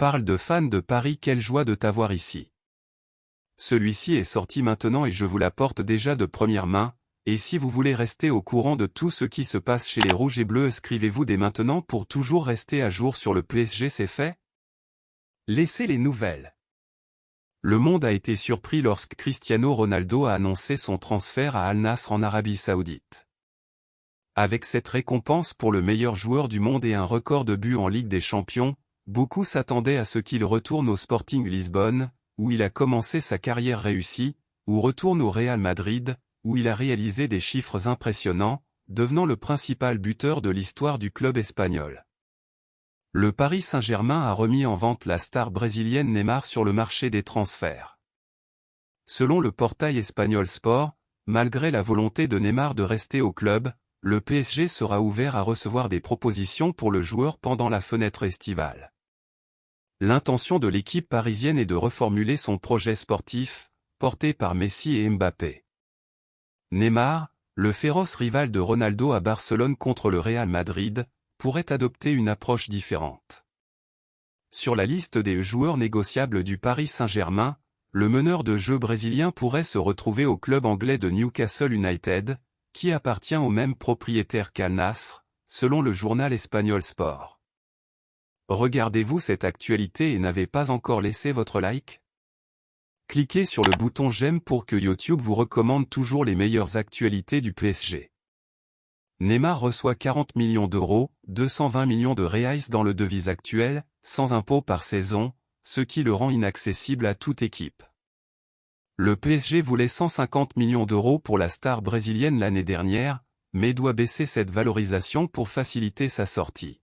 Parle de fans de Paris, quelle joie de t'avoir ici. Celui-ci est sorti maintenant et je vous l'apporte déjà de première main, et si vous voulez rester au courant de tout ce qui se passe chez les Rouges et Bleus, inscrivez-vous dès maintenant pour toujours rester à jour sur le PSG. C'est fait? Laissez les nouvelles. Le monde a été surpris lorsque Cristiano Ronaldo a annoncé son transfert à Al Nassr en Arabie Saoudite. Avec cette récompense pour le meilleur joueur du monde et un record de buts en Ligue des Champions, beaucoup s'attendaient à ce qu'il retourne au Sporting Lisbonne, où il a commencé sa carrière réussie, ou retourne au Real Madrid, où il a réalisé des chiffres impressionnants, devenant le principal buteur de l'histoire du club espagnol. Le Paris Saint-Germain a remis en vente la star brésilienne Neymar sur le marché des transferts. Selon le portail espagnol Sport, malgré la volonté de Neymar de rester au club, le PSG sera ouvert à recevoir des propositions pour le joueur pendant la fenêtre estivale. L'intention de l'équipe parisienne est de reformuler son projet sportif, porté par Messi et Mbappé. Neymar, le féroce rival de Ronaldo à Barcelone contre le Real Madrid, pourrait adopter une approche différente. Sur la liste des joueurs négociables du Paris Saint-Germain, le meneur de jeu brésilien pourrait se retrouver au club anglais de Newcastle United, qui appartient au même propriétaire qu'Al Nassr, selon le journal espagnol Sport. Regardez-vous cette actualité et n'avez pas encore laissé votre like? Cliquez sur le bouton j'aime pour que YouTube vous recommande toujours les meilleures actualités du PSG. Neymar reçoit 40 millions d'euros, 220 millions de reais dans le devise actuel, sans impôt par saison, ce qui le rend inaccessible à toute équipe. Le PSG voulait 150 millions d'euros pour la star brésilienne l'année dernière, mais doit baisser cette valorisation pour faciliter sa sortie.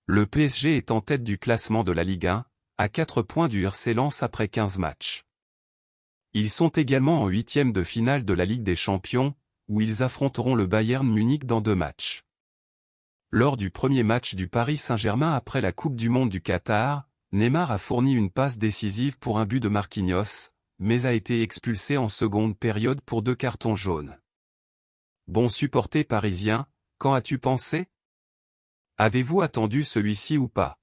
Le PSG est en tête du classement de la Ligue 1, à 4 points du RC Lens après 15 matchs. Ils sont également en huitième de finale de la Ligue des Champions, où ils affronteront le Bayern Munich dans 2 matchs. Lors du premier match du Paris Saint-Germain après la Coupe du Monde du Qatar, Neymar a fourni une passe décisive pour un but de Marquinhos, mais a été expulsé en seconde période pour 2 cartons jaunes. Bon supporter parisien, qu'en as-tu pensé? Avez-vous attendu celui-ci ou pas?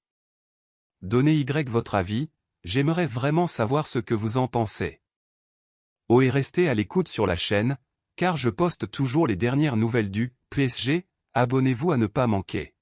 Donnez votre avis, j'aimerais vraiment savoir ce que vous en pensez. Et restez à l'écoute sur la chaîne, car je poste toujours les dernières nouvelles du PSG, abonnez-vous à ne pas manquer.